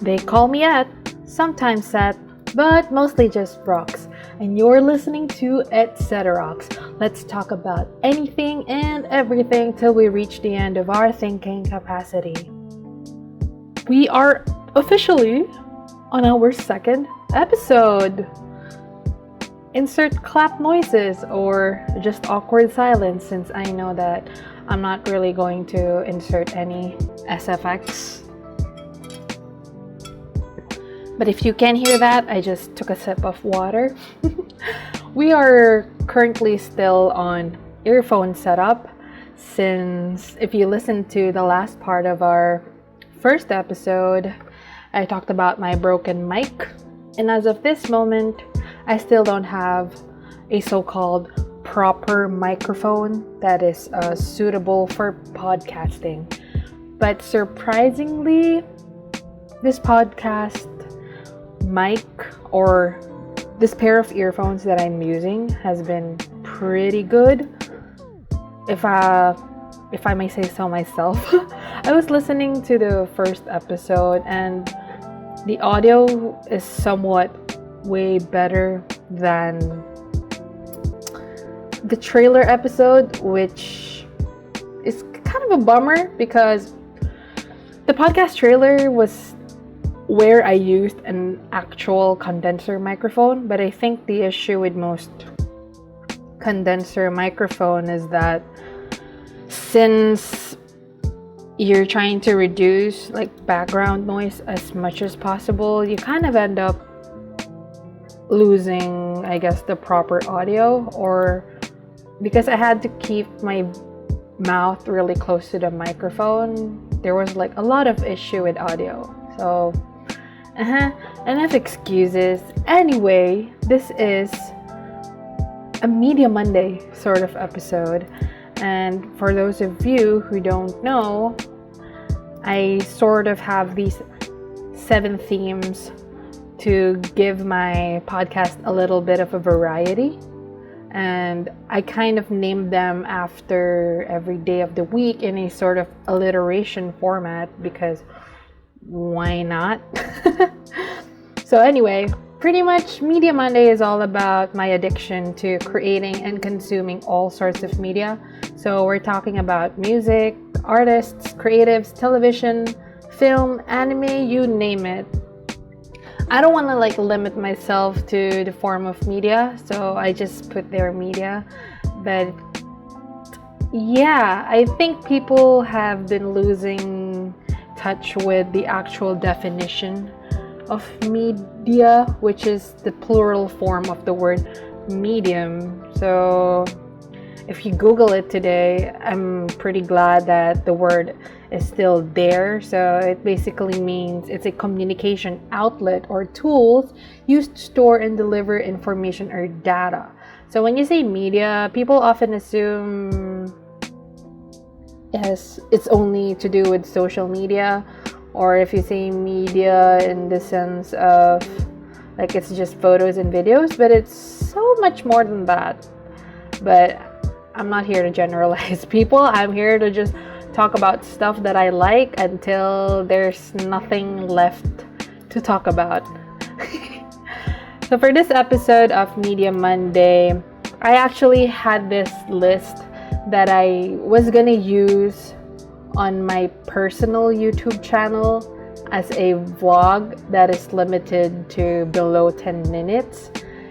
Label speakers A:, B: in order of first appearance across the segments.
A: They call me at, sometimes Seth, but mostly just Rocks. And you're listening to Ceterox. Let's talk about anything and everything till we reach the end of our thinking capacity. We are officially on our second episode. Insert clap noises or just awkward silence, since I know that I'm not really going to insert any SFX. But if you can hear that, I just took a sip of water. We are currently still on earphone setup, since if you listen to the last part of our first episode, I talked about my broken mic. And as of this moment, I still don't have a so-called proper microphone that is suitable for podcasting. But surprisingly, this podcast mic or this pair of earphones that I'm using has been pretty good. If I may say so myself. I was listening to the first episode and the audio is somewhat way better than the trailer episode, which is kind of a bummer because the podcast trailer was where I used an actual condenser microphone, but I think the issue with most condenser microphone is that since you're trying to reduce like background noise as much as possible, you kind of end up losing, I guess, the proper audio. Or because I had to keep my mouth really close to the microphone, there was like a lot of issue with audio. So enough excuses. Anyway, this is a Media Monday sort of episode. And for those of you who don't know, I sort of have these 7 themes to give my podcast a little bit of a variety. And I kind of named them after every day of the week in a sort of alliteration format because why not? So anyway, pretty much Media Monday is all about my addiction to creating and consuming all sorts of media. So we're talking about music, artists, creatives, television, film, anime, you name it. I don't want to like limit myself to the form of media, so I just put their media. But yeah, I think people have been losing touch with the actual definition of media, which is the plural form of the word medium. So if you Google it today, I'm pretty glad that the word is still there. So it basically means it's a communication outlet or tools used to store and deliver information or data. So when you say media, people often assume yes, it's only to do with social media, or if you say media in the sense of like it's just photos and videos, but it's so much more than that. But I'm not here to generalize people. I'm here to just talk about stuff that I like until there's nothing left to talk about. So for this episode of Media Monday, I actually had this list that I was gonna use on my personal YouTube channel as a vlog that is limited to below 10 minutes.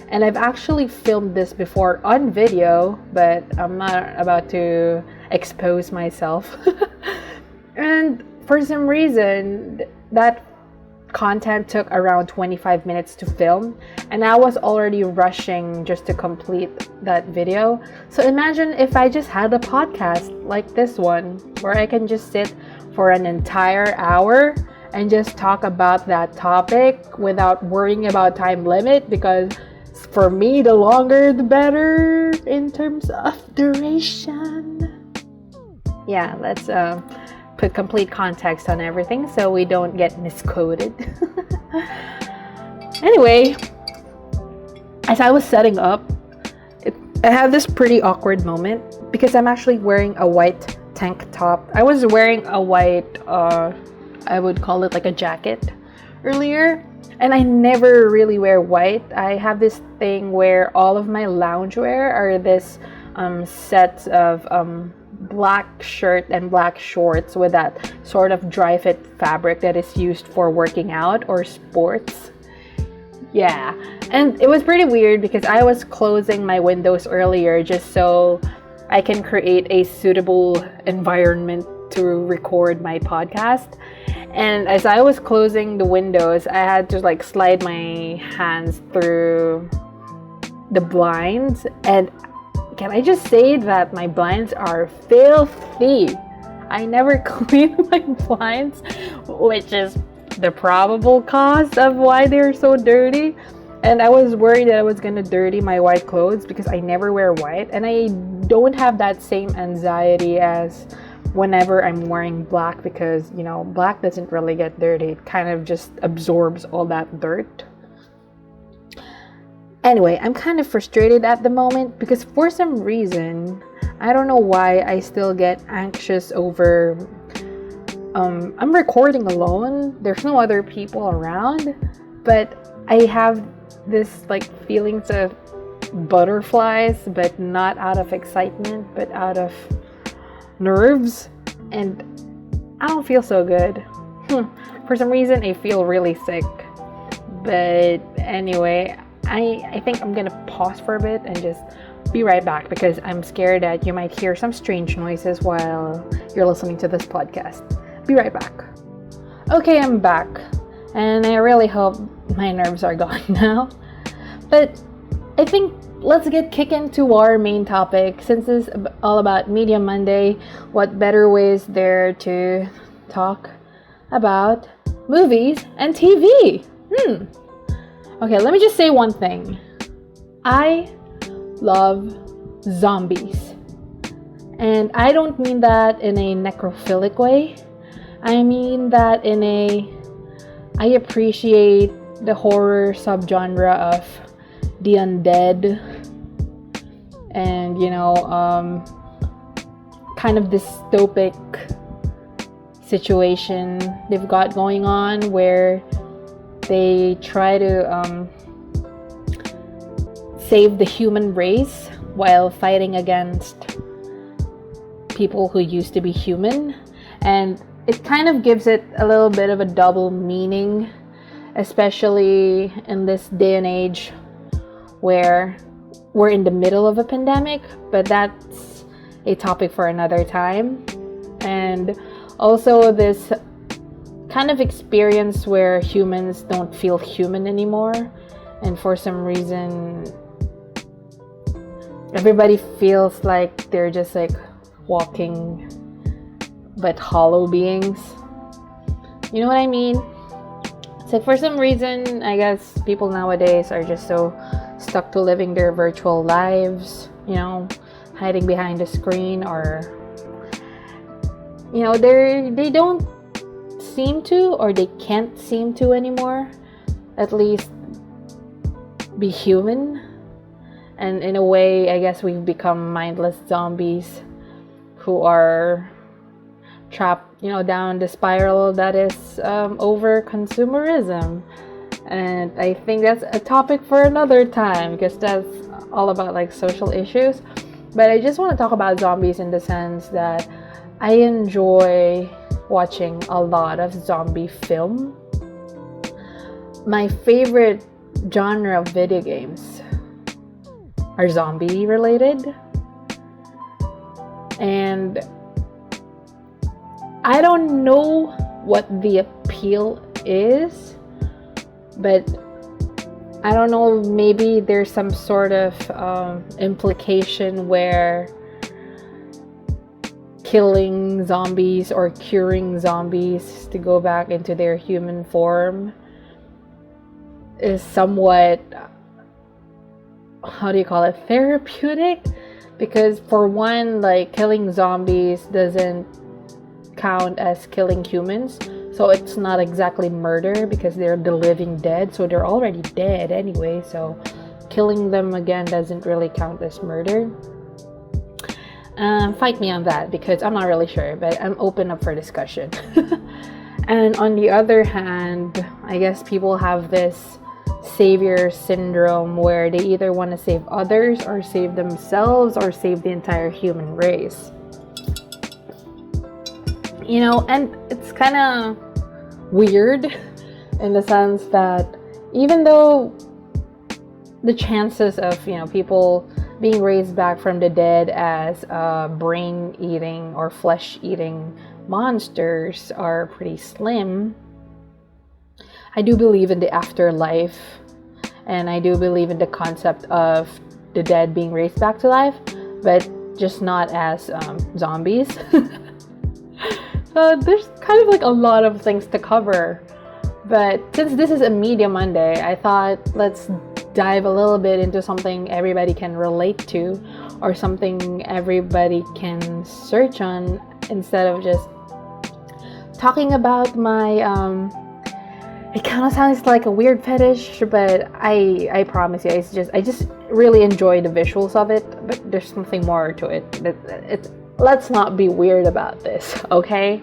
A: And I've actually filmed this before on video, but I'm not about to expose myself. And for some reason, that content took around 25 minutes to film, and I was already rushing just to complete that video. So imagine if I just had a podcast like this one, where I can just sit for an entire hour and just talk about that topic without worrying about time limit, because for me, the longer the better in terms of duration. Yeah, let's put complete context on everything so we don't get misquoted. Anyway, as I was setting up, I have this pretty awkward moment because I'm actually wearing a white tank top. I was wearing a white, I would call it like a jacket earlier, and I never really wear white. I have this thing where all of my loungewear are this sets of black shirt and black shorts with that sort of dry fit fabric that is used for working out or sports. Yeah, and it was pretty weird because I was closing my windows earlier just so I can create a suitable environment to record my podcast. And as I was closing the windows, I had to like slide my hands through the blinds, and can I just say that my blinds are filthy. I never clean my blinds, which is the probable cause of why they're so dirty. And I was worried that I was gonna dirty my white clothes because I never wear white, and I don't have that same anxiety as whenever I'm wearing black, because you know, black doesn't really get dirty. It kind of just absorbs all that dirt. Anyway, I'm kind of frustrated at the moment because for some reason, I don't know why, I still get anxious over I'm recording alone. There's no other people around, but I have this like feelings of butterflies, but not out of excitement, but out of nerves, and I don't feel so good. For some reason, I feel really sick. But anyway, I think I'm gonna pause for a bit and just be right back because I'm scared that you might hear some strange noises while you're listening to this podcast. Be right back. Okay, I'm back, and I really hope my nerves are gone now. But I think let's get kicked into our main topic. Since it's all about Media Monday, what better ways there to talk about movies and TV? Okay, let me just say one thing. I love zombies. And I don't mean that in a necrophilic way. I mean that in I appreciate the horror subgenre of the undead and, you know, kind of dystopic situation they've got going on where they try to save the human race while fighting against people who used to be human. And it kind of gives it a little bit of a double meaning, especially in this day and age where we're in the middle of a pandemic, but that's a topic for another time. And also this kind of experience where humans don't feel human anymore, and for some reason everybody feels like they're just like walking but hollow beings. You know what I mean? It's like for some reason, I guess people nowadays are just so stuck to living their virtual lives, you know, hiding behind a screen, or you know, they don't seem to, or they can't seem to anymore, at least be human. And in a way, I guess we've become mindless zombies who are trapped, you know, down the spiral that is over consumerism. And I think that's a topic for another time because that's all about like social issues. But I just want to talk about zombies in the sense that I enjoy watching a lot of zombie film. My favorite genre of video games are zombie related, and I don't know what the appeal is, but I don't know, maybe there's some sort of implication where killing zombies or curing zombies to go back into their human form is somewhat, how do you call it, therapeutic? Because for one, like, killing zombies doesn't count as killing humans, so it's not exactly murder because they're the living dead, so they're already dead anyway, so killing them again doesn't really count as murder. Fight me on that because I'm not really sure, but I'm open up for discussion. And on the other hand, I guess people have this savior syndrome where they either want to save others or save themselves or save the entire human race. And it's kind of weird in the sense that even though the chances of, people being raised back from the dead as brain-eating or flesh-eating monsters are pretty slim, I do believe in the afterlife, and I do believe in the concept of the dead being raised back to life, but just not as zombies. So there's kind of like a lot of things to cover, but since this is a Media Monday, I thought let's dive a little bit into something everybody can relate to, or something everybody can search on, instead of just talking about my it kind of sounds like a weird fetish, but I promise you, I just really enjoy the visuals of it, but there's something more to it. Let's not be weird about this, okay?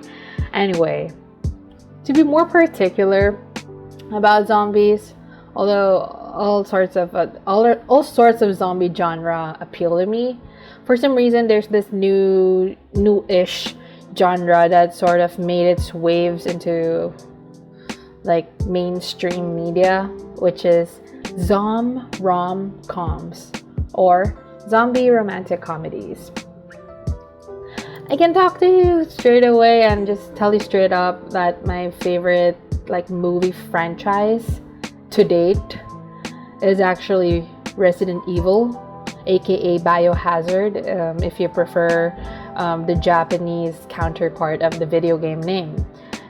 A: Anyway, to be more particular about zombies, although all sorts of zombie genre appeal to me, for some reason there's this new-ish genre that sort of made its waves into like mainstream media, which is ZomRomComs, or zombie romantic comedies. I can talk to you straight away and just tell you straight up that my favorite movie franchise to date is actually Resident Evil, aka Biohazard, if you prefer the Japanese counterpart of the video game name.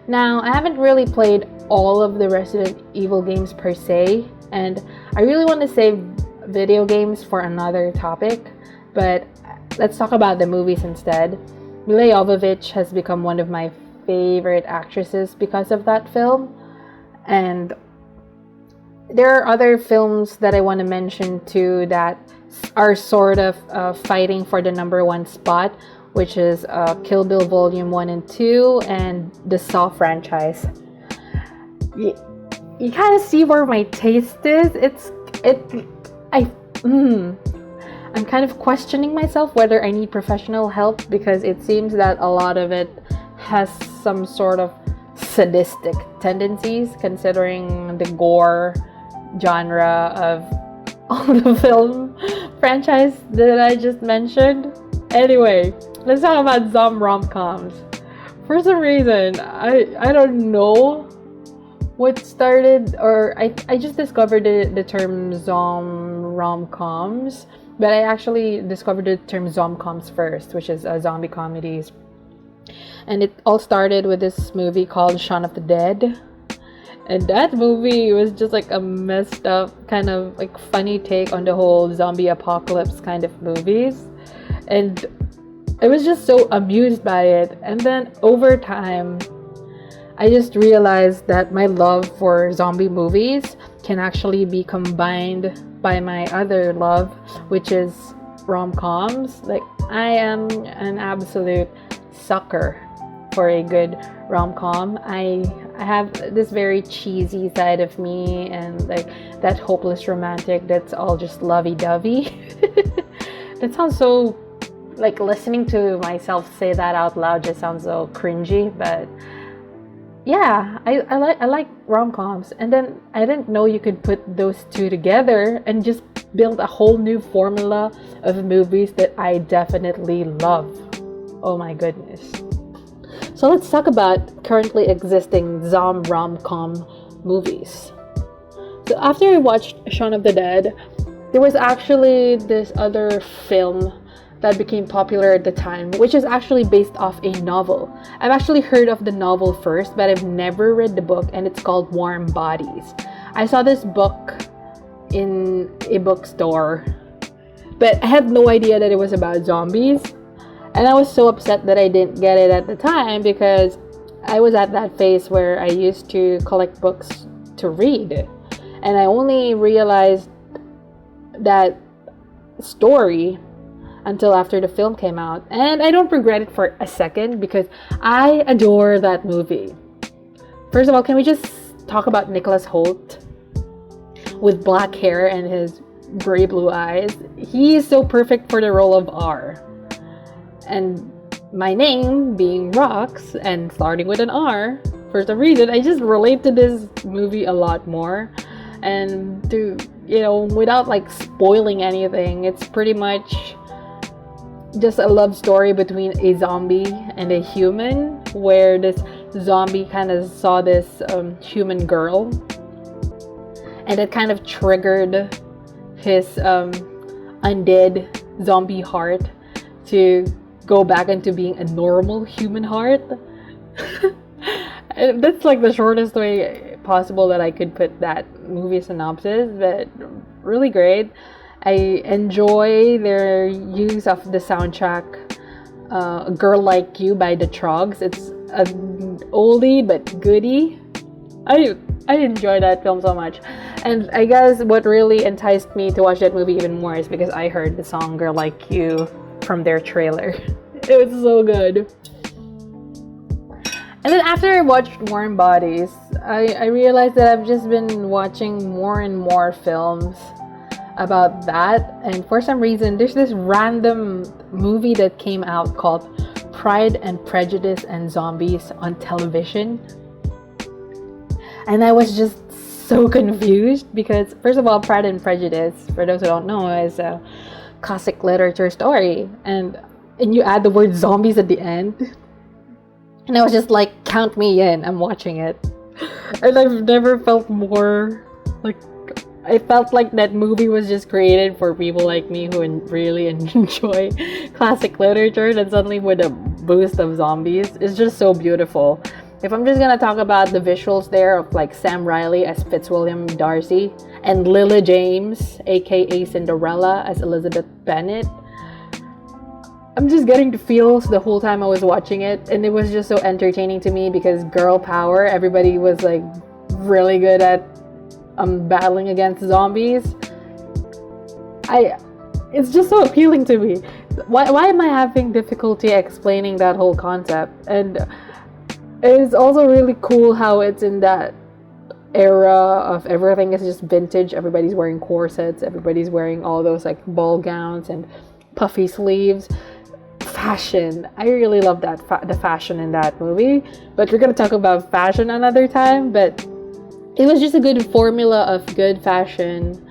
A: Now, I haven't really played all of the Resident Evil games per se, and I really want to save video games for another topic, but let's talk about the movies instead. Milla Jovovich has become one of my favorite actresses because of that film, and there are other films that I want to mention too that are sort of fighting for the number one spot, which is Kill Bill Volume 1 and 2 and the Saw franchise. You kind of see where my taste is. I'm kind of questioning myself whether I need professional help, because it seems that a lot of it has some sort of sadistic tendencies, considering the gore genre of all the film franchise that I just mentioned. Anyway, let's talk about ZomRomComs. For some reason, I don't know what started, or I just discovered the term ZomRomComs, but I actually discovered the term ZomComs first, which is zombie comedies. And it all started with this movie called Shaun of the Dead. And that movie was just like a messed up, kind of like funny take on the whole zombie apocalypse kind of movies. And I was just so amused by it. And then over time, I just realized that my love for zombie movies can actually be combined by my other love, which is rom-coms. Like, I am an absolute sucker for a good rom-com. I have this very cheesy side of me, and like that hopeless romantic that's all just lovey-dovey. That sounds so, like, listening to myself say that out loud just sounds so cringy, but yeah, I like rom-coms. And then I didn't know you could put those two together and just build a whole new formula of movies that I definitely love. Oh my goodness. So let's talk about currently existing ZomRomCom movies. So after I watched Shaun of the Dead, there was actually this other film that became popular at the time, which is actually based off a novel. I've actually heard of the novel first, but I've never read the book, and it's called Warm Bodies. I saw this book in a bookstore, but I had no idea that it was about zombies. And I was so upset that I didn't get it at the time, because I was at that phase where I used to collect books to read. And I only realized that story until after the film came out. And I don't regret it for a second, because I adore that movie. First of all, can we just talk about Nicholas Hoult with black hair and his gray blue eyes? He is so perfect for the role of R. And my name being Rox and starting with an R, for some reason, I just relate to this movie a lot more. And to, without like spoiling anything, it's pretty much just a love story between a zombie and a human, where this zombie kind of saw this human girl, and it kind of triggered his undead zombie heart to go back into being a normal human heart. That's like the shortest way possible that I could put that movie synopsis, but really great. I enjoy their use of the soundtrack, Girl Like You by the Trogs. It's an oldie but goodie. I enjoy that film so much. And I guess what really enticed me to watch that movie even more is because I heard the song Girl Like You from their trailer. It was so good. And then after I watched Warm Bodies, I realized that I've just been watching more and more films about that. And for some reason, there's this random movie that came out called Pride and Prejudice and Zombies on television. And I was just so confused because, first of all, Pride and Prejudice, for those who don't know, is a classic literature story. And you add the word zombies at the end. And I was just like, count me in, I'm watching it. And I've never felt more like, I felt like that movie was just created for people like me who really enjoy classic literature, and suddenly with a boost of zombies. It's just so beautiful. If I'm just gonna talk about the visuals there of like Sam Riley as Fitzwilliam Darcy and Lily James, aka Cinderella, as Elizabeth Bennet, I'm just getting the feels the whole time I was watching it, and it was just so entertaining to me because girl power, everybody was like really good at battling against zombies. It's just so appealing to me. Why am I having difficulty explaining that whole concept? And it's also really cool how it's in that era of everything is just vintage. Everybody's wearing corsets, everybody's wearing all those like ball gowns and puffy sleeves. Fashion, I really love that the fashion in that movie, but we're gonna talk about fashion another time. But it was just a good formula of good fashion,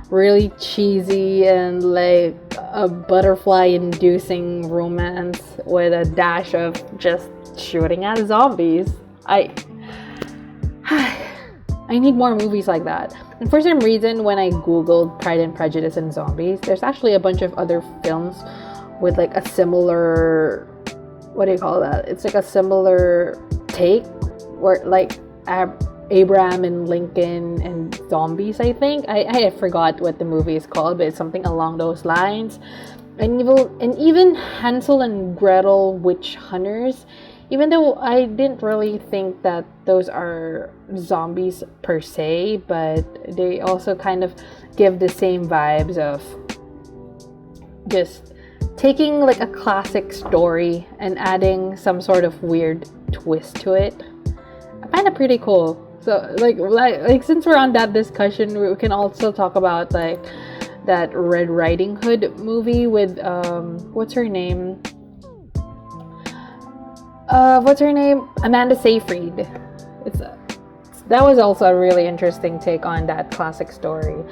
A: really cheesy and like a butterfly inducing romance with a dash of just shooting at zombies. I need more movies like that. And for some reason, when I googled Pride and Prejudice and Zombies, there's actually a bunch of other films with like a similar, what do you call that? It's like a similar take, where like Abraham and Lincoln and Zombies, I think. I forgot what the movie is called, but it's something along those lines. And even Hansel and Gretel Witch Hunters, even though I didn't really think that those are zombies per se, but they also kind of give the same vibes of just taking like a classic story and adding some sort of weird twist to it. I find it pretty cool. So like since we're on that discussion, we can also talk about like that Red Riding Hood movie with what's her name? Amanda Seyfried. That was also a really interesting take on that classic story.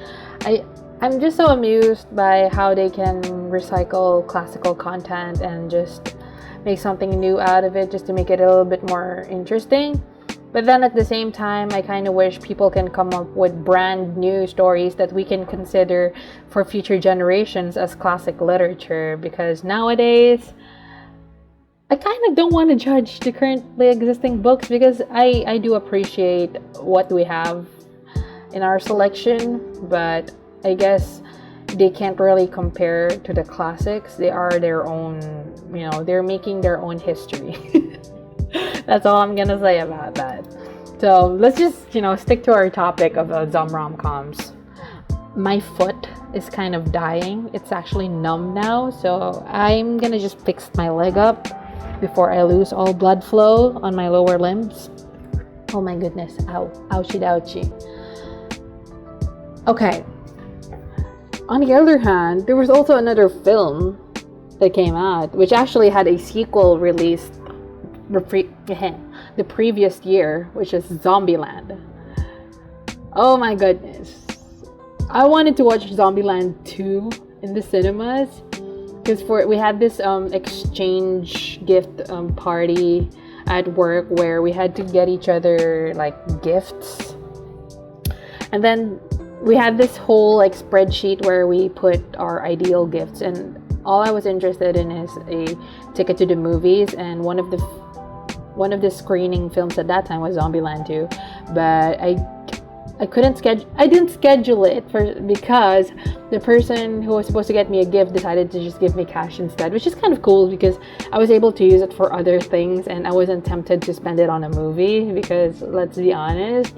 A: I'm just so amused by how they can recycle classical content and just make something new out of it, just to make it a little bit more interesting. But then at the same time, I kind of wish people can come up with brand new stories that we can consider for future generations as classic literature, because nowadays I kind of don't want to judge the currently existing books, because I do appreciate what we have in our selection, but I guess they can't really compare to the classics. They are their own, they're making their own history. That's all I'm gonna say about that. So let's just, stick to our topic of ZomRomComs. My foot is kind of dying. It's actually numb now, so I'm gonna just fix my leg up before I lose all blood flow on my lower limbs. Oh my goodness. Ow. Ouchie ouchie. Okay. On the other hand, there was also another film that came out, which actually had a sequel released the previous year, which is Zombieland. Oh my goodness. I wanted to watch Zombieland 2 in the cinemas because we had this exchange gift party at work where we had to get each other like gifts, and then we had this whole like spreadsheet where we put our ideal gifts, and all I was interested in is a ticket to the movies, and one of the screening films at that time was Zombieland 2, but I didn't schedule it because the person who was supposed to get me a gift decided to just give me cash instead, which is kind of cool because I was able to use it for other things and I wasn't tempted to spend it on a movie because, let's be honest,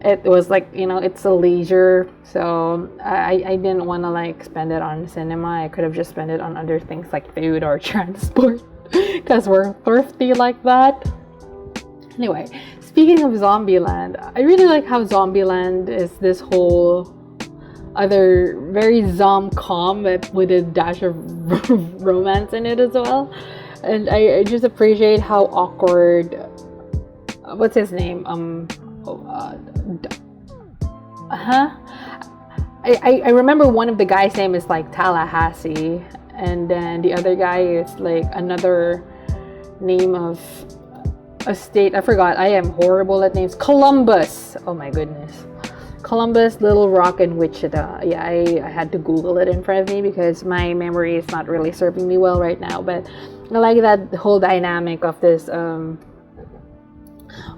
A: it was like, it's a leisure, so I didn't want to like spend it on cinema. I could have just spent it on other things like food or transport because we're thrifty like that. Anyway, speaking of Zombieland, I really like how Zombieland is this whole other very ZomCom with a dash of romance in it as well. And I just appreciate how awkward, what's his name? I remember one of the guys' name is like Tallahassee, and then the other guy is like another name of a state. I forgot. I am horrible at names. Columbus. Oh my goodness. Columbus, Little Rock, and Wichita. Yeah, I had to Google it in front of me because my memory is not really serving me well right now. But I like that whole dynamic of this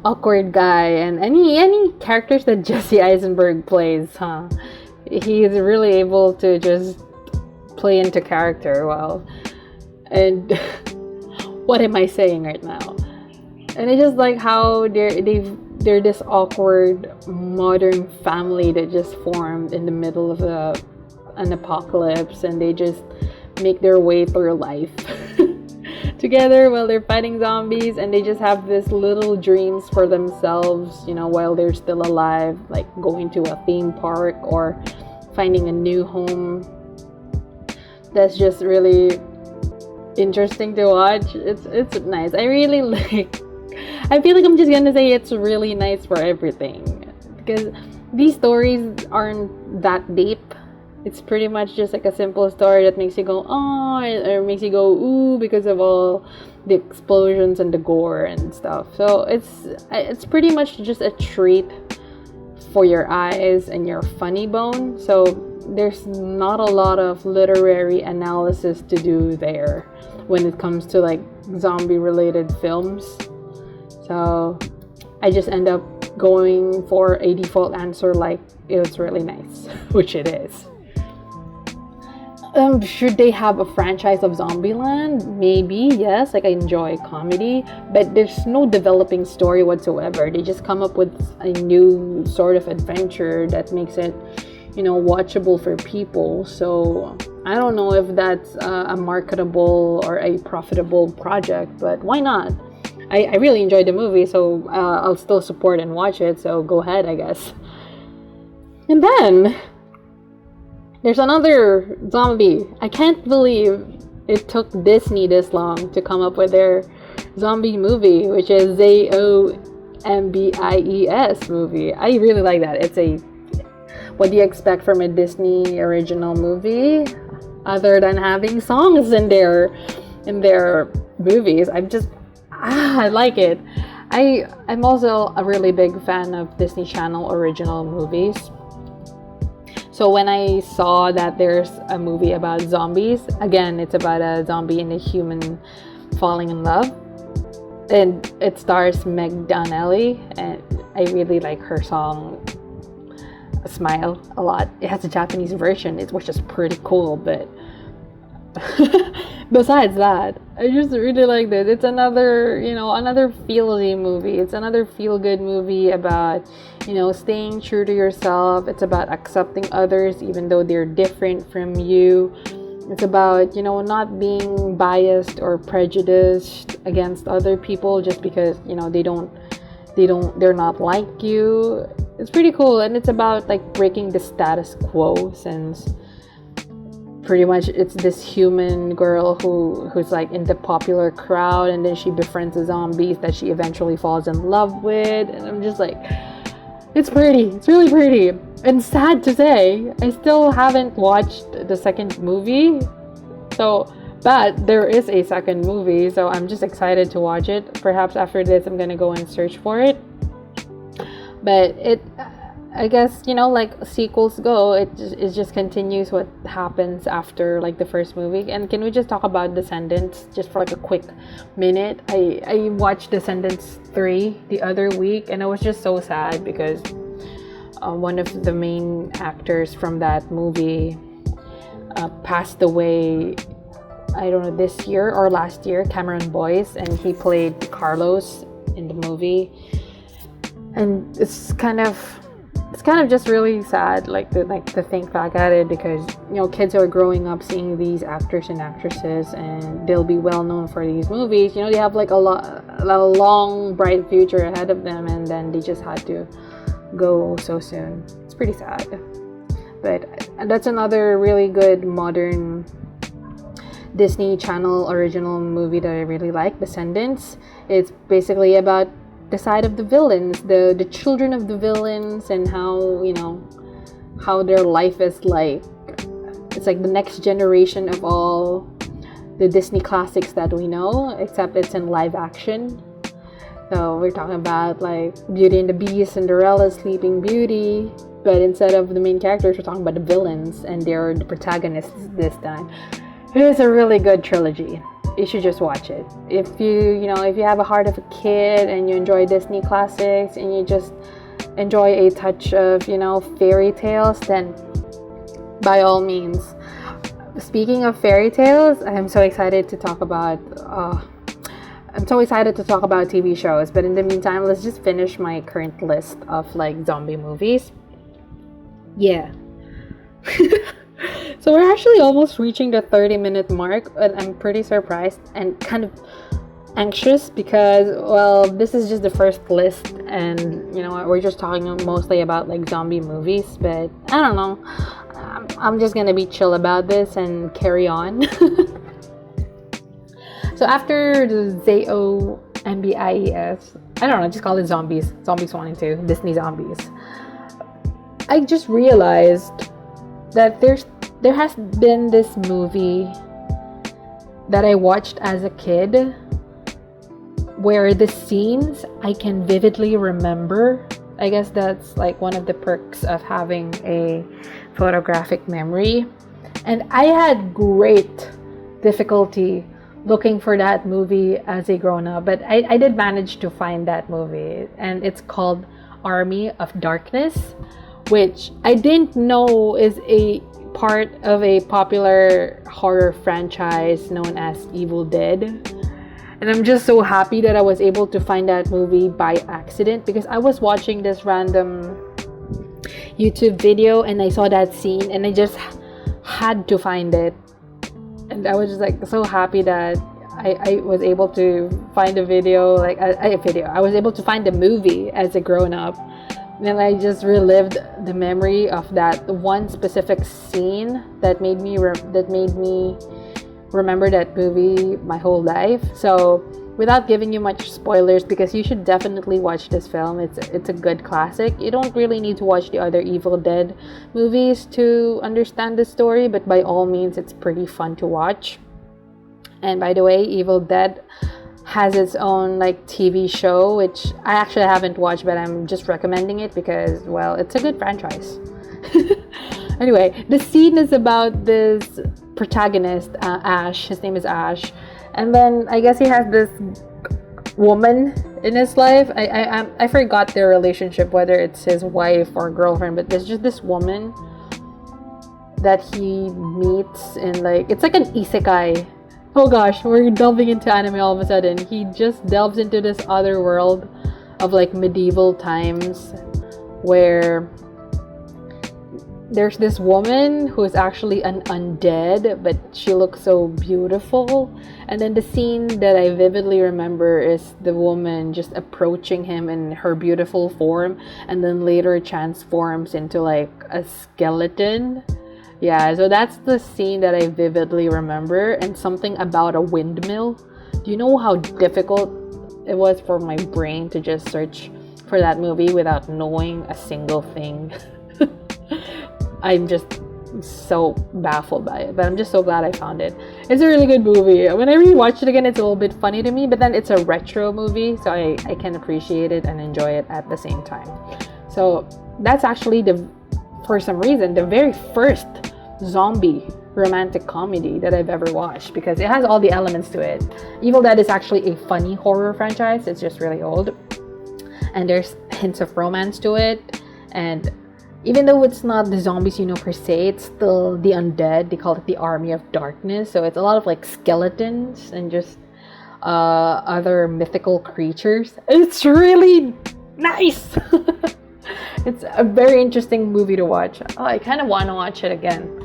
A: awkward guy, and any characters that Jesse Eisenberg plays, he's really able to just play into character well. And what am I saying right now? And I just like how they're this awkward modern family that just formed in the middle of an apocalypse, and they just make their way through life together while they're fighting zombies, and they just have this little dreams for themselves, while they're still alive, like going to a theme park or finding a new home. That's just really interesting to watch. It's nice. I really like. I feel like I'm just gonna say it's really nice for everything because these stories aren't that deep. It's pretty much just like a simple story that makes you go, oh, or makes you go, ooh, because of all the explosions and the gore and stuff. So it's pretty much just a treat for your eyes and your funny bone. So there's not a lot of literary analysis to do there when it comes to like zombie related films. So I just end up going for a default answer like it was really nice, which it is. Should they have a franchise of Zombieland? Maybe, yes. Like, I enjoy comedy, but there's no developing story whatsoever. They just come up with a new sort of adventure that makes it, watchable for people. So I don't know if that's a marketable or a profitable project, but why not? I really enjoyed the movie, so I'll still support and watch it. So go ahead, I guess. And then there's another zombie. I can't believe it took Disney this long to come up with their zombie movie, which is ZomBies movie. I really like that. It's what do you expect from a Disney original movie other than having songs in their movies? I like it. I'm also a really big fan of Disney Channel original movies. So when I saw that there's a movie about zombies, again, it's about a zombie and a human falling in love, and it stars Meg Donnelly, and I really like her song Smile a lot. It has a Japanese version, which is pretty cool, but besides that, I just really like this. It's another feel-y movie. It's another feel-good movie about, staying true to yourself. It's about accepting others even though they're different from you. It's about, not being biased or prejudiced against other people just because, they don't they're not like you. It's pretty cool, and it's about like breaking the status quo, since pretty much it's this human girl who's like in the popular crowd, and then she befriends the zombies that she eventually falls in love with. And I'm just like, it's really pretty. And sad to say, I still haven't watched the second movie, but there is a second movie, so I'm just excited to watch it. Perhaps after this I'm gonna go and search for it. But I guess, like sequels go, it just continues what happens after like the first movie. And can we just talk about Descendants just for like a quick minute? I watched Descendants 3 the other week, and I was just so sad because one of the main actors from that movie passed away, I don't know, this year or last year, Cameron Boyce, and he played Carlos in the movie. And it's kind of just really sad, to think back at it, because kids are growing up seeing these actors and actresses, and they'll be well known for these movies. They have like a long bright future ahead of them, and then they just had to go so soon. It's pretty sad. But that's another really good modern Disney Channel original movie that I really like, Descendants. It's basically about the side of the villains, the children of the villains, and how their life is like. It's like the next generation of all the Disney classics that we know, except it's in live action. So we're talking about like Beauty and the Beast, Cinderella, Sleeping Beauty, but instead of the main characters, we're talking about the villains, and they're the protagonists this time. It is a really good trilogy. You should just watch it. If you have a heart of a kid and you enjoy Disney classics and you just enjoy a touch of, fairy tales, then by all means. Speaking of fairy tales, I'm so excited to talk about TV shows. But in the meantime, let's just finish my current list of like zombie movies. Yeah. So we're actually almost reaching the 30-minute mark, and I'm pretty surprised and kind of anxious because, well, this is just the first list, and we're just talking mostly about like zombie movies. But I don't know, I'm just gonna be chill about this and carry on. So after the ZomBies, I don't know, just call it Zombies 1 and 2, Disney Zombies, I just realized that there has been this movie that I watched as a kid where the scenes I can vividly remember. I guess that's like one of the perks of having a photographic memory. And I had great difficulty looking for that movie as a grown-up, but I did manage to find that movie, and it's called Army of Darkness, which I didn't know is a part of a popular horror franchise known as Evil Dead. And I'm just so happy that I was able to find that movie by accident, because I was watching this random YouTube video and I saw that scene and I just had to find it. And I was just like so happy that I was able to find a video, I was able to find the movie as a grown-up. And I just relived the memory of that one specific scene that made me remember that movie my whole life. So without giving you much spoilers, because you should definitely watch this film, it's a good classic. You don't really need to watch the other Evil Dead movies to understand the story, but by all means it's pretty fun to watch. And by the way, Evil Dead has its own like TV show, which I actually haven't watched, but I'm just recommending it because, well, it's a good franchise. Anyway, the scene is about this protagonist, Ash. His name is Ash, and then I guess he has this woman in his life. I forgot their relationship, whether it's his wife or girlfriend, but there's just this woman that he meets in it's like an isekai. Oh gosh, we're delving into anime all of a sudden. He just delves into this other world of like medieval times where there's this woman who is actually an undead, but she looks so beautiful. And then the scene that I vividly remember is the woman just approaching him in her beautiful form, and then later transforms into like a skeleton. Yeah, so that's the scene that I vividly remember. And something about a windmill. Do you know how difficult it was for my brain to just search for that movie without knowing a single thing? I'm just so baffled by it, but I'm just so glad I found it. It's a really good movie. When I rewatch it again, it's a little bit funny to me, but then it's a retro movie, so I can appreciate it and enjoy it at the same time. So that's actually, for some reason, the very first zombie romantic comedy that I've ever watched, because it has all the elements to it. Evil Dead is actually a funny horror franchise. It's just really old, and there's hints of romance to it. And even though it's not the zombies per se, it's still the undead. They call it the Army of Darkness. So it's a lot of like skeletons and just other mythical creatures. It's really nice. It's a very interesting movie to watch. Oh, I kind of want to watch it again.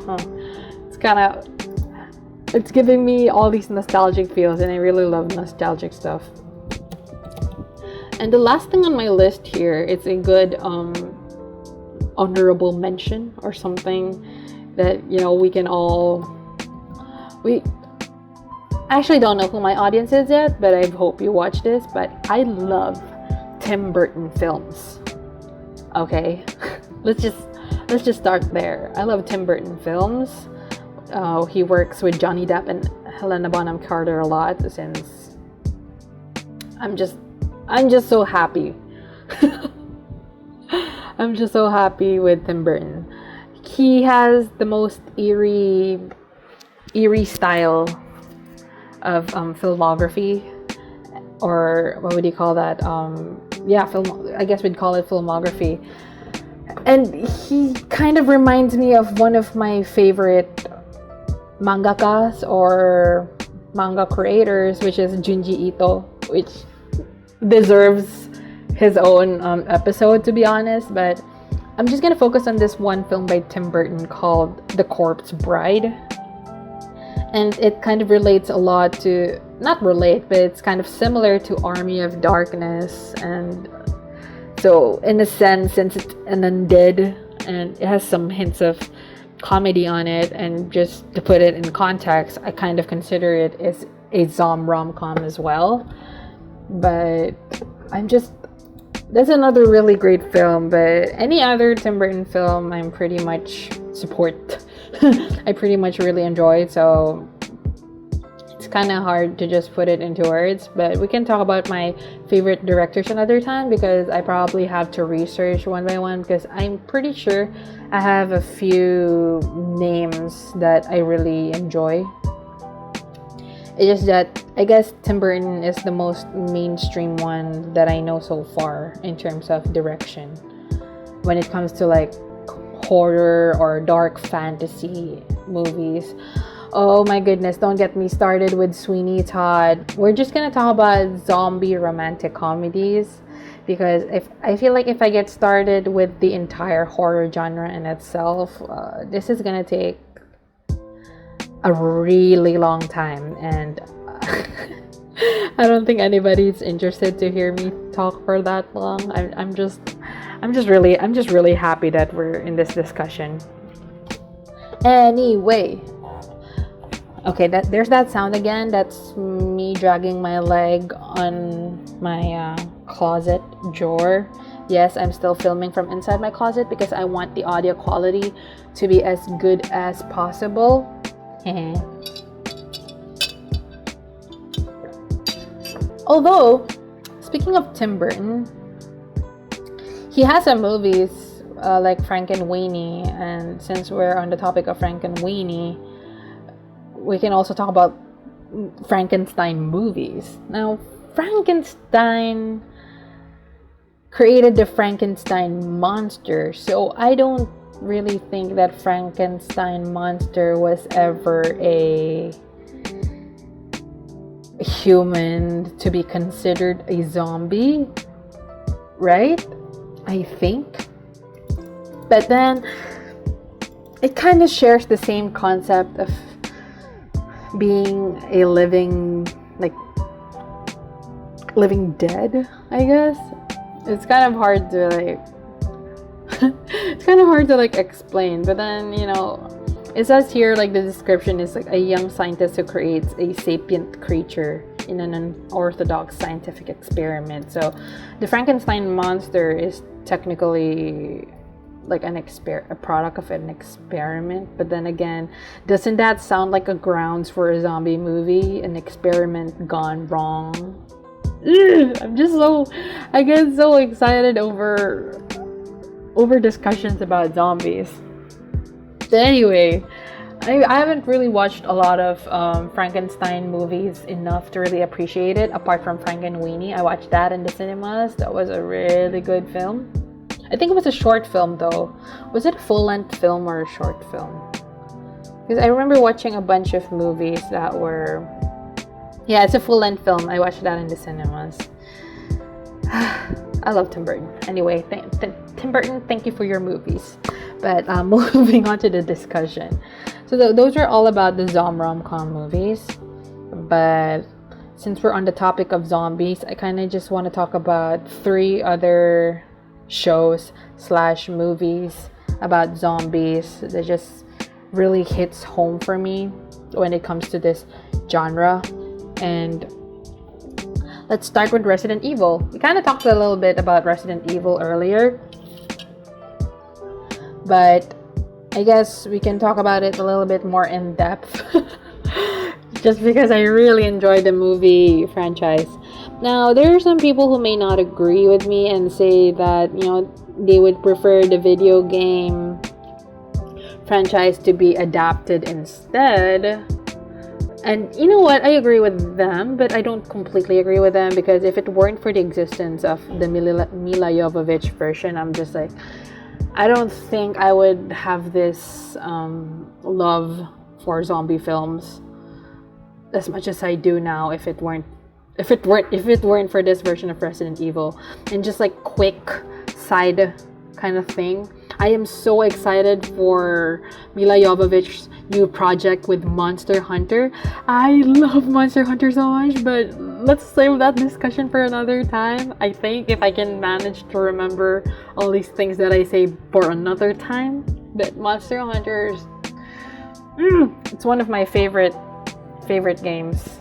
A: It's giving me all these nostalgic feels, and I really love nostalgic stuff. And the last thing on my list here, it's a good honorable mention or something that we can all, we actually don't know who my audience is yet, but I hope you watch this. But I love Tim Burton films. Okay, let's just start there. I love Tim Burton films. He works with Johnny Depp and Helena Bonham Carter a lot, since I'm just so happy. I'm just so happy with Tim Burton. He has the most eerie style of filmography, or what would you call that? I guess we'd call it filmography. And he kind of reminds me of one of my favorite mangakas or manga creators, which is Junji Ito, which deserves his own episode, to be honest. But I'm just gonna focus on this one film by Tim Burton called The Corpse Bride, and it kind of relates a lot to, not relate, but it's kind of similar to Army of Darkness. And so in a sense, since it's an undead and it has some hints of comedy on it, and just to put it in context, I kind of consider it as a ZomRomCom as well. But that's another really great film. But any other Tim Burton film, I'm pretty much support. I pretty much really enjoy. So it's kind of hard to just put it into words. But we can talk about my favorite directors another time, because I probably have to research one by one, because I'm pretty sure I have a few names that I really enjoy. It's just that I guess Tim Burton is the most mainstream one that I know so far in terms of direction, when it comes to like horror or dark fantasy movies. Oh my goodness, don't get me started with Sweeney Todd. We're just gonna talk about zombie romantic comedies, because I feel like if I get started with the entire horror genre in itself, this is gonna take a really long time, and I don't think anybody's interested to hear me talk for that long. I'm just really happy that we're in this discussion. Anyway, okay, there's that sound again. That's me dragging my leg on my closet drawer. Yes, I'm still filming from inside my closet because I want the audio quality to be as good as possible. Although, speaking of Tim Burton, he has some movies like Frankenweenie, and since we're on the topic of Frankenweenie, we can also talk about Frankenstein movies. Now, Frankenstein created the Frankenstein monster, so I don't really think that Frankenstein monster was ever a human to be considered a zombie, right? I think. But then it kind of shares the same concept of being a living dead, I guess. It's kind of hard to explain, but then, it says here, the description is a young scientist who creates a sapient creature in an unorthodox scientific experiment. So the Frankenstein monster is technically a product of an experiment, but then again, doesn't that sound like a grounds for a zombie movie, an experiment gone wrong? I'm just I get so excited over discussions about zombies. But anyway, I haven't really watched a lot of Frankenstein movies enough to really appreciate it, apart from Frankenweenie. I watched that in the cinemas. That was a really good film. I think it was a short film though. Was it a full-length film or a short film? Because I remember watching a bunch of movies that were... Yeah, it's a full-length film. I watched that in the cinemas. I love Tim Burton. Anyway, Tim Burton, thank you for your movies. But moving on to the discussion. So those are all about the ZomRomCom movies. But since we're on the topic of zombies, I kind of just want to talk about 3 other shows / movies about zombies that just really hits home for me when it comes to this genre. And let's start with Resident Evil. We kind of talked a little bit about Resident Evil earlier, but I guess we can talk about it a little bit more in depth just because I really enjoyed the movie franchise. Now, there are some people who may not agree with me and say that, they would prefer the video game franchise to be adapted instead. And you know what? I agree with them, but I don't completely agree with them, because if it weren't for the existence of the Mila Jovovich version, I'm just I don't think I would have this love for zombie films as much as I do now if it weren't for this version of Resident Evil. And just quick side kind of thing, I am so excited for Mila Jovovich's new project with Monster Hunter. I love Monster Hunter so much, but let's save that discussion for another time. I think if I can manage to remember all these things that I say for another time. But Monster Hunter, it's one of my favorite games.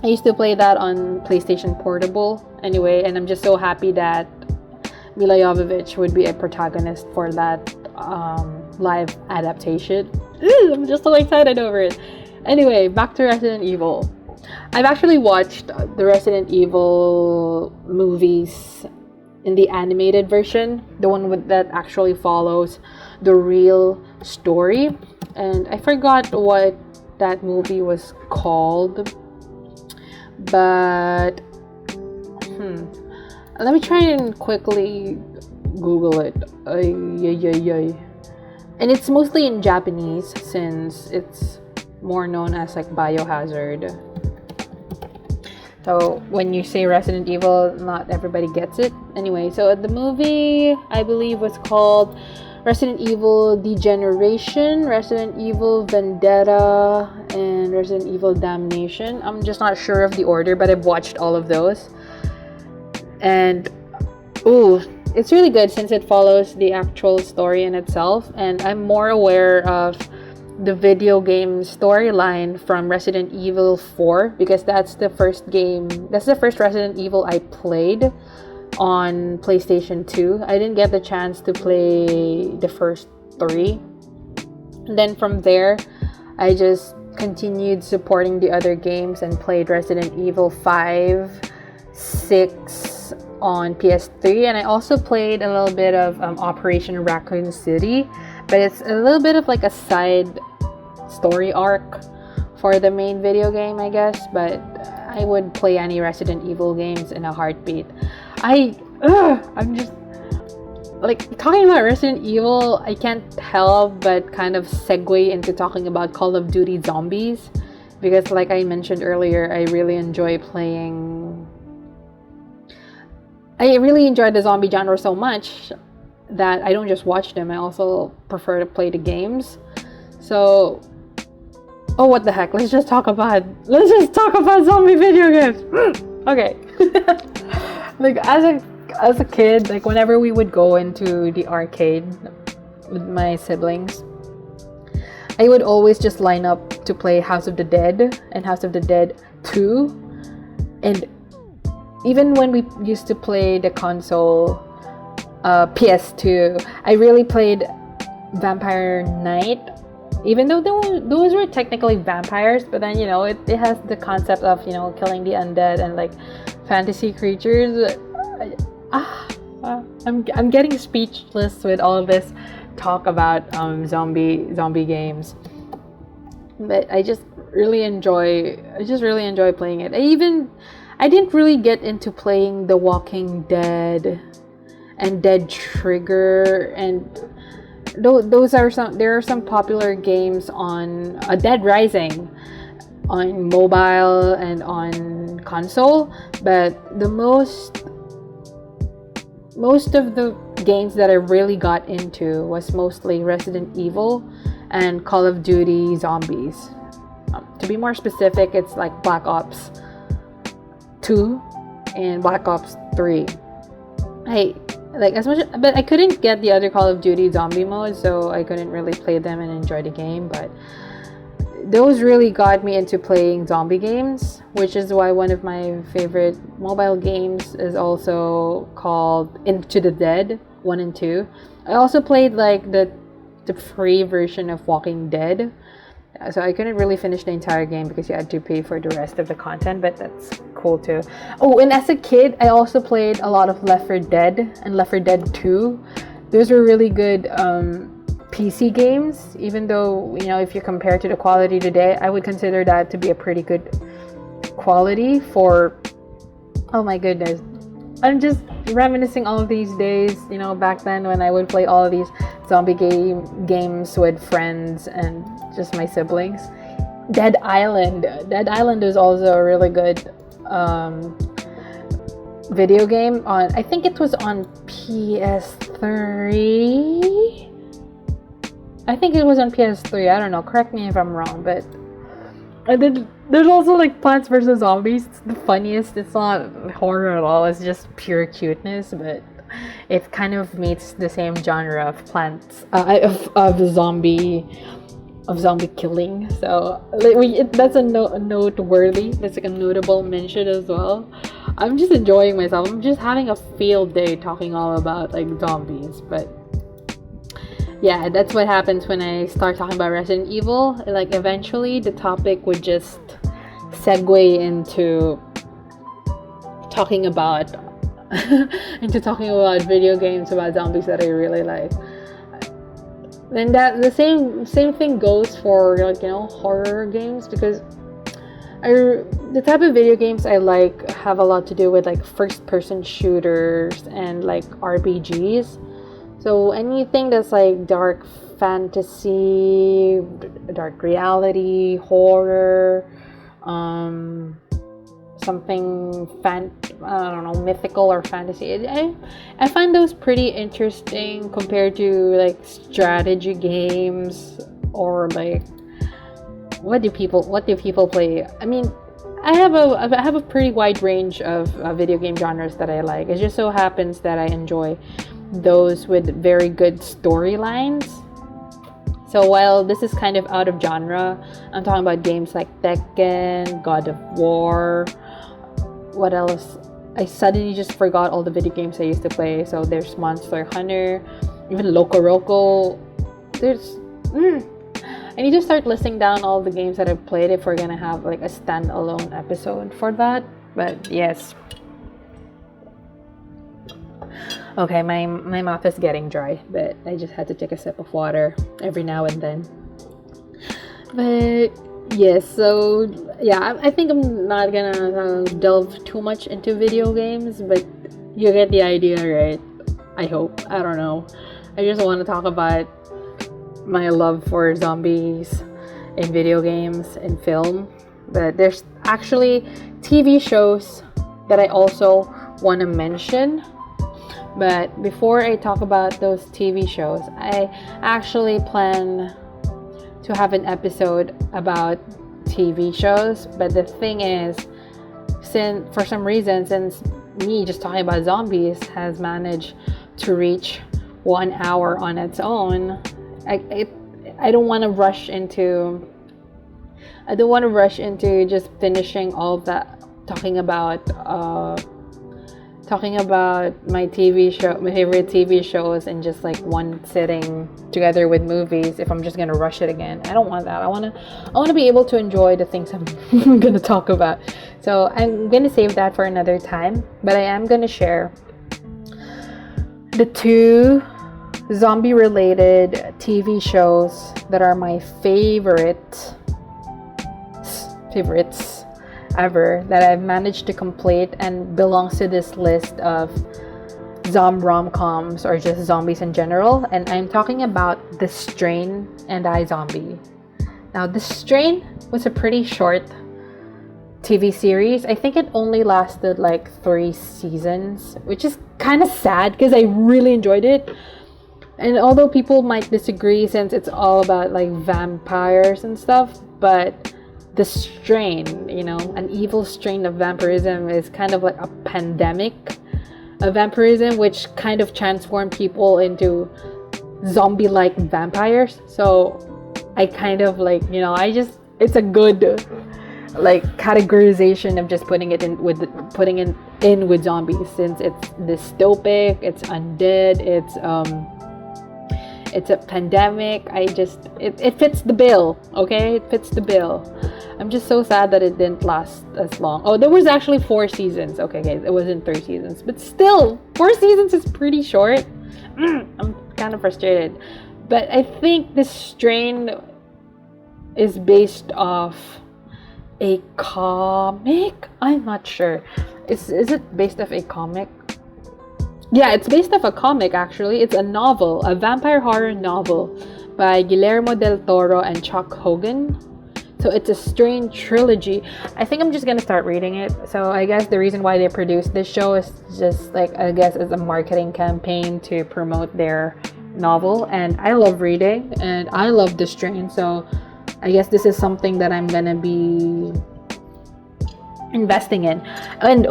A: I used to play that on PlayStation Portable anyway, and I'm just so happy that Mila Jovovich would be a protagonist for that live adaptation. I'm just so excited over it. Anyway, back to Resident Evil. I've actually watched the Resident Evil movies in the animated version, the one that actually follows the real story. And I forgot what that movie was called, but let me try and quickly Google it. And it's mostly in Japanese, since it's more known as Biohazard. So when you say Resident Evil, not everybody gets it. Anyway, so the movie, I believe, was called Resident Evil Degeneration, Resident Evil Vendetta, and Resident Evil Damnation. I'm just not sure of the order, but I've watched all of those. And it's really good since it follows the actual story in itself, and I'm more aware of the video game storyline from Resident Evil 4, because that's the first Resident Evil I played on PlayStation 2. I didn't get the chance to play the first 3. And then from there, I just continued supporting the other games and played Resident Evil 5, 6 on PS3, and I also played a little bit of Operation Raccoon City, but it's a little bit of a side story arc for the main video game, I guess. But I would play any Resident Evil games in a heartbeat. I'm just talking about Resident Evil, I can't help but kind of segue into talking about Call of Duty Zombies, because like I mentioned earlier, I really enjoy the zombie genre so much that I don't just watch them, I also prefer to play the games. So, oh, what the heck, let's just talk about zombie video games. Okay. Like as a kid, like whenever we would go into the arcade with my siblings, I would always just line up to play House of the Dead and House of the Dead 2. And even when we used to play the console PS2, I really played Vampire Knight, even though those were technically vampires, but then, you know, it has the concept of, you know, killing the undead and like fantasy creatures. I'm getting speechless with all of this talk about zombie games, but I just really enjoy playing it. I didn't really get into playing The Walking Dead and Dead Trigger, and there are some popular games on Dead Rising on mobile and on console, but the most of the games that I really got into was mostly Resident Evil and Call of Duty Zombies. To be more specific, it's like Black Ops 2 and Black Ops 3. But I couldn't get the other Call of Duty zombie mode, so I couldn't really play them and enjoy the game, but those really got me into playing zombie games, which is why one of my favorite mobile games is also called Into the Dead 1 and 2. I also played like the free version of Walking Dead, so I couldn't really finish the entire game because you had to pay for the rest of the content, but that's cool too. Oh, and as a kid, I also played a lot of Left 4 Dead and Left 4 Dead 2. Those were really good PC games, even though, you know, if you compare to the quality today, I would consider that to be a pretty good quality for, oh my goodness, I'm just reminiscing all of these days, you know, back then when I would play all of these zombie games with friends and just my siblings. Dead Island is also a really good video game on, I think it was on PS3. I think it was on PS3. I don't know. Correct me if I'm wrong, but there's also like Plants vs Zombies. It's the funniest. It's not horror at all. It's just pure cuteness, but it kind of meets the same genre of of zombie killing. So that's a noteworthy. That's like a notable mention as well. I'm just enjoying myself. I'm just having a field day talking all about like zombies, but yeah, that's what happens when I start talking about Resident Evil. Like eventually the topic would just segue into talking about video games about zombies that I really like. Then that the same thing goes for, like, you know, horror games, because the type of video games I like have a lot to do with like first person shooters and like RPGs. So anything that's like dark fantasy, dark reality, horror, something I don't know, mythical or fantasy. I find those pretty interesting compared to like strategy games, or like what do people play? I mean, I have a pretty wide range of video game genres that I like. It just so happens that I enjoy those with very good storylines. So while this is kind of out of genre, I'm talking about games like Tekken, God of War. What else? I suddenly just forgot all the video games I used to play. So there's Monster Hunter, even Loco Roco. I need to start listing down all the games that I've played if we're gonna have like a standalone episode for that. But yes. Okay, my mouth is getting dry, but I just had to take a sip of water every now and then. But yes, so yeah, I think I'm not gonna delve too much into video games, but you get the idea, right? I hope. I don't know. I just want to talk about my love for zombies in video games and film. But there's actually TV shows that I also want to mention. But before I talk about those TV shows, I actually plan to have an episode about TV shows. But the thing is, since for some reason, since me just talking about zombies has managed to reach 1 hour on its own, I don't want to rush into just finishing all of that, talking about my favorite TV shows in just like one sitting together with movies. If I'm just gonna rush it again, I don't want that. I wanna be able to enjoy the things I'm gonna talk about. So I'm gonna save that for another time. But I am gonna share the 2 zombie-related TV shows that are my favorites ever, that I've managed to complete and belongs to this list of ZomRomComs, or just zombies in general. And I'm talking about The Strain and iZombie. Now, The Strain was a pretty short TV series. I think it only lasted like 3 seasons, which is kind of sad because I really enjoyed it. And although people might disagree since it's all about like vampires and stuff, but the strain, an evil strain of vampirism is kind of like a pandemic of vampirism, which kind of transformed people into zombie-like vampires. So I kind of like, it's a good like categorization of just putting it in with zombies, since it's dystopic, it's undead, it's a pandemic. It fits the bill, okay? It fits the bill. I'm just so sad that it didn't last as long. Oh, there was actually 4 seasons. Okay, guys, it wasn't 3 seasons. But still, 4 seasons is pretty short. I'm kind of frustrated. But I think this strain is based off a comic? I'm not sure. Is it based off a comic? Yeah, it's based off a comic, actually. It's a novel, a vampire horror novel by Guillermo del Toro and Chuck Hogan. So it's a Strain trilogy. I think I'm just gonna start reading it. So I guess the reason why they produced this show is just like, I guess, as a marketing campaign to promote their novel. And I love reading and I love The Strain. So I guess this is something that I'm gonna be investing in. And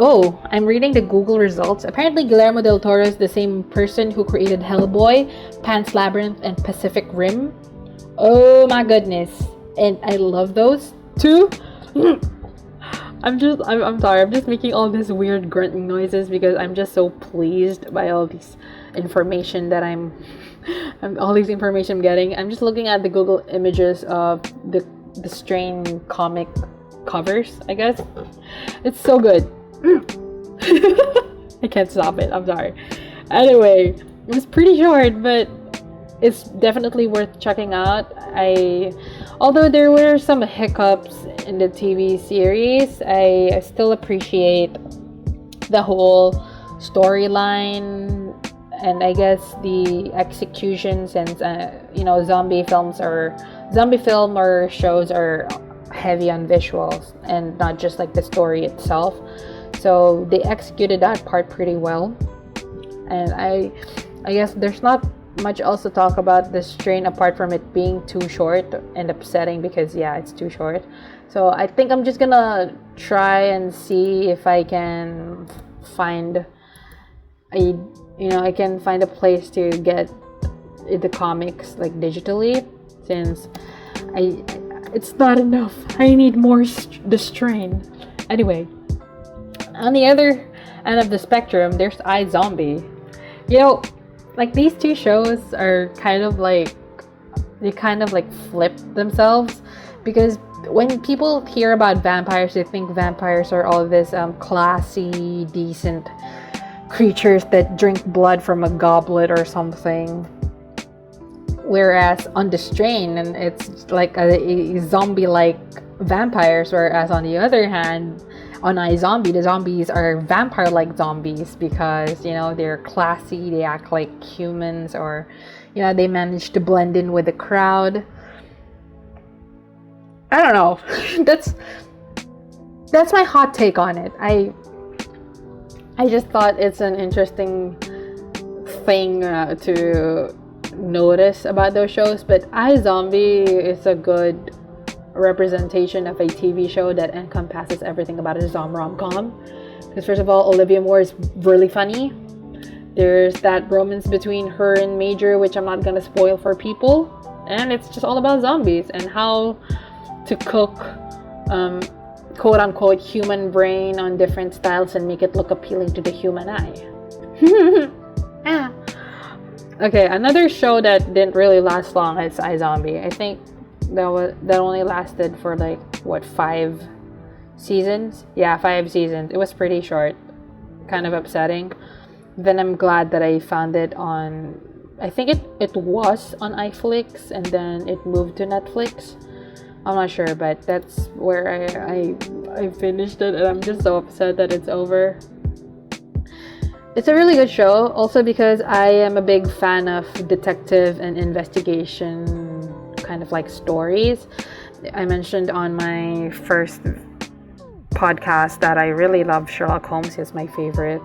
A: I'm reading the Google results. Apparently Guillermo del Toro is the same person who created Hellboy, Pan's Labyrinth, and Pacific Rim. Oh my goodness. And I love those too. I'm sorry, I'm just making all these weird grunting noises because I'm just so pleased by all these information that I'm getting. I'm just looking at the Google images of the Strain comic covers, I guess. It's so good. I can't stop it. I'm sorry. Anyway, it was pretty short, but it's definitely worth checking out. Although there were some hiccups in the TV series, I still appreciate the whole storyline, and I guess the execution, since zombie film or shows are heavy on visuals and not just like the story itself. So they executed that part pretty well. And I guess there's not much else to talk about The Strain apart from it being too short and upsetting, because it's too short. So I think I'm just gonna try and see if I can find a place to get the comics like digitally, since it's not enough. I need more The Strain. Anyway, on the other end of the spectrum, there's iZombie. Like these two shows are kind of like flip themselves, because when people hear about vampires, they think vampires are all this classy, decent creatures that drink blood from a goblet or something. Whereas on The Strain, and it's like a zombie-like vampires, whereas on the other hand, on iZombie, the zombies are vampire-like zombies, because they're classy, they act like humans, or they manage to blend in with the crowd. I don't know. That's my hot take on it. I just thought it's an interesting thing to notice about those shows, but iZombie is a good representation of a TV show that encompasses everything about a ZomRomCom. Because first of all, Olivia Moore is really funny. There's that romance between her and Major, which I'm not gonna spoil for people, and it's just all about zombies and how to cook quote unquote human brain on different styles and make it look appealing to the human eye. Ah. Okay, another show that didn't really last long is iZombie. I think that only lasted for like 5 seasons? Yeah, 5 seasons. It was pretty short. Kind of upsetting. Then I'm glad that I found it on, I think it was on iFlix and then it moved to Netflix. I'm not sure, but that's where I finished it, and I'm just so upset that it's over. It's a really good show, also because I am a big fan of detective and investigation kind of like stories. I mentioned on my first podcast that I really love Sherlock Holmes. He's my favorite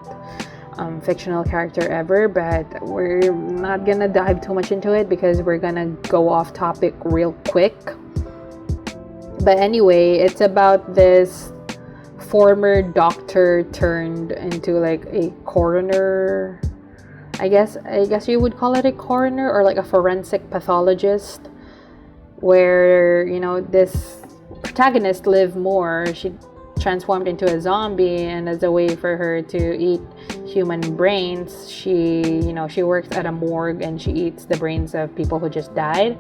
A: fictional character ever, but we're not gonna dive too much into it because we're gonna go off topic real quick. But anyway, it's about this former doctor turned into like a coroner. I guess you would call it a coroner, or like a forensic pathologist, where, you know, this protagonist, Liv Moore, she transformed into a zombie, and as a way for her to eat human brains, she works at a morgue and she eats the brains of people who just died.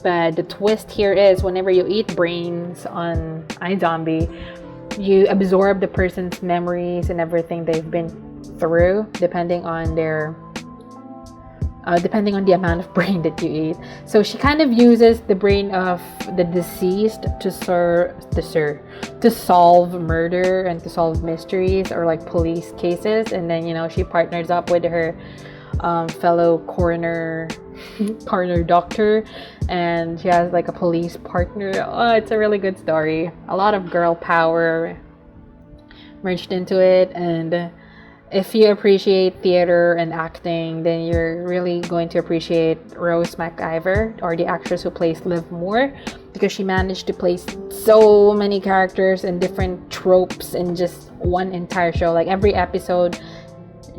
A: But the twist here is, whenever you eat brains on iZombie, you absorb the person's memories and everything they've been through, depending on the amount of brain that you eat. So she kind of uses the brain of the deceased to solve murder and to solve mysteries or like police cases, and then, you know, she partners up with her fellow coroner doctor, and she has like a police partner. Oh, it's a really good story. A lot of girl power merged into it, and if you appreciate theater and acting, then you're really going to appreciate Rose McIver, or the actress who plays Liv Moore, because she managed to place so many characters and different tropes in just one entire show. Like every episode,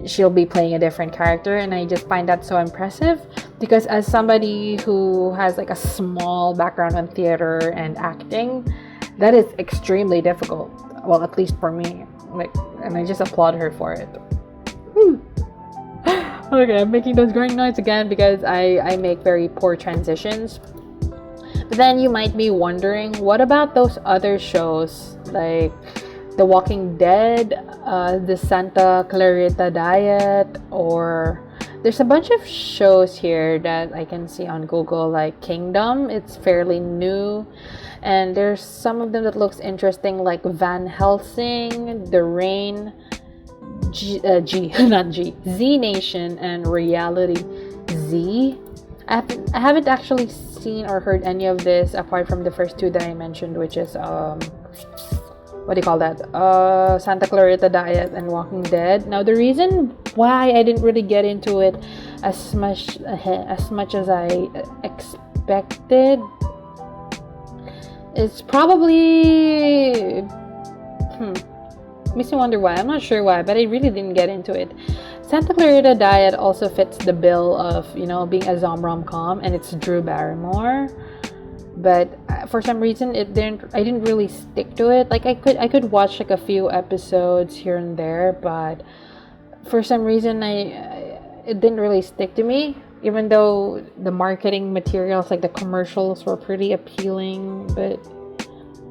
A: she'll be playing a different character, and I just find that so impressive, because as somebody who has like a small background in theater and acting, that is extremely difficult. Well, at least for me. And I just applaud her for it. Okay, I'm making those growing noise again because I make very poor transitions. But then you might be wondering, what about those other shows like The Walking Dead, the Santa Clarita Diet, or there's a bunch of shows here that I can see on Google, like Kingdom. It's fairly new, and there's some of them that looks interesting, like Van Helsing, The Rain, Z Nation, and Reality Z. I haven't actually seen or heard any of this apart from the first 2 that I mentioned, which is what do you call that? Santa Clarita Diet and Walking Dead. Now, the reason why I didn't really get into it as much as I expected is probably makes me wonder why. I'm not sure why, but I really didn't get into it. Santa Clarita Diet also fits the bill of, you know, being a ZomRomCom, and it's Drew Barrymore. But for some reason, I didn't really stick to it. Like I could watch like a few episodes here and there, but for some reason it didn't really stick to me. Even though the marketing materials, like the commercials, were pretty appealing, but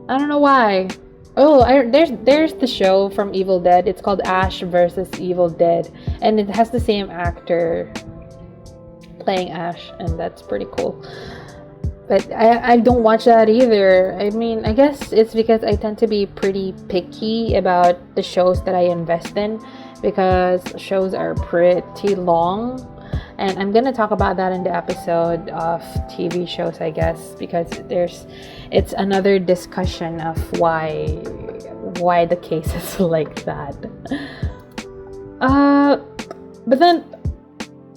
A: I don't know why. Oh, there's the show from Evil Dead. It's called Ash versus Evil Dead, and it has the same actor playing Ash, and that's pretty cool. But I don't watch that either. I mean, I guess it's because I tend to be pretty picky about the shows that I invest in, because shows are pretty long. And I'm going to talk about that in the episode of TV shows, I guess, because it's another discussion of why the case is like that. But then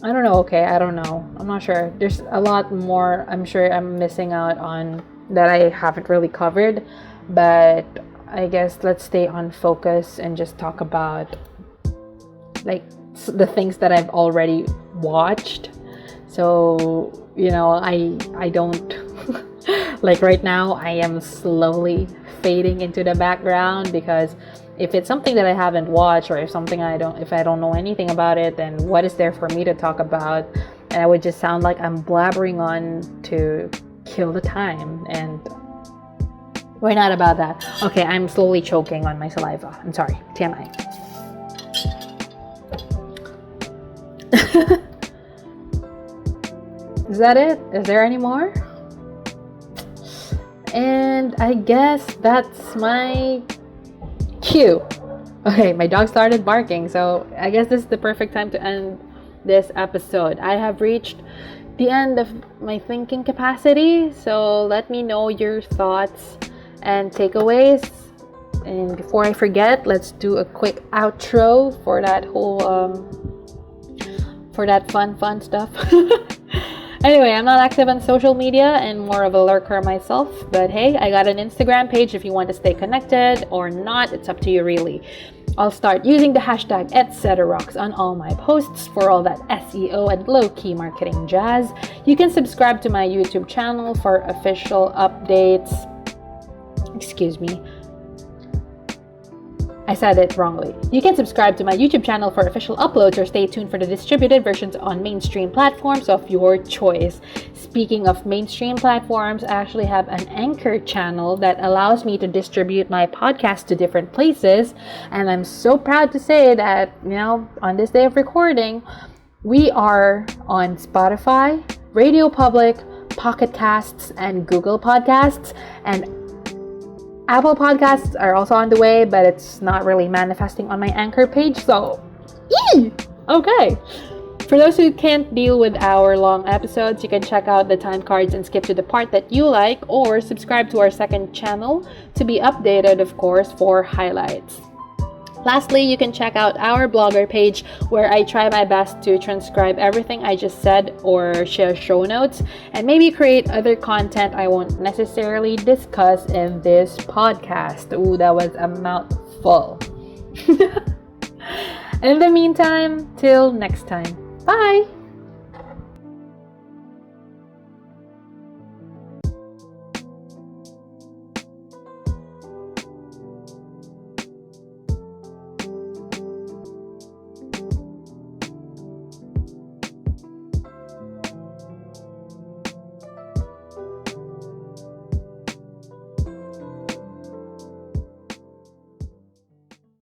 A: I don't know. Okay, I don't know. I'm not sure. There's a lot more I'm sure I'm missing out on that I haven't really covered. But I guess let's stay on focus and just talk about like the things that I've already watched. So, I don't like right now I am slowly fading into the background, because if it's something that I haven't watched, or if I don't know anything about it, then what is there for me to talk about? And I would just sound like I'm blabbering on to kill the time, and we're not about that. Okay, I'm slowly choking on my saliva. I'm sorry. TMI. Is that it? Is there any more? And I guess that's my cue. Okay, my dog started barking, so I guess this is the perfect time to end this episode. I have reached the end of my thinking capacity, so let me know your thoughts and takeaways. And before I forget, let's do a quick outro for that whole for that fun stuff. Anyway, I'm not active on social media and more of a lurker myself, but hey, I got an Instagram page if you want to stay connected or not. It's up to you really. I'll start using the hashtag @Ceterox on all my posts for all that SEO and low-key marketing jazz. You can subscribe to my YouTube channel for official updates. Excuse me. I said it wrongly. You can subscribe to my YouTube channel for official uploads, or stay tuned for the distributed versions on mainstream platforms of your choice. Speaking of mainstream platforms, I actually have an Anchor channel that allows me to distribute my podcast to different places. And I'm so proud to say that, on this day of recording, we are on Spotify, Radio Public, Pocket Casts, and Google Podcasts. And Apple Podcasts are also on the way, but it's not really manifesting on my Anchor page, so okay. For those who can't deal with hour-long episodes, you can check out the time cards and skip to the part that you like, or subscribe to our second channel to be updated, of course, for highlights. Lastly, you can check out our blogger page, where I try my best to transcribe everything I just said or share show notes, and maybe create other content I won't necessarily discuss in this podcast. Ooh, that was a mouthful. In the meantime, till next time. Bye!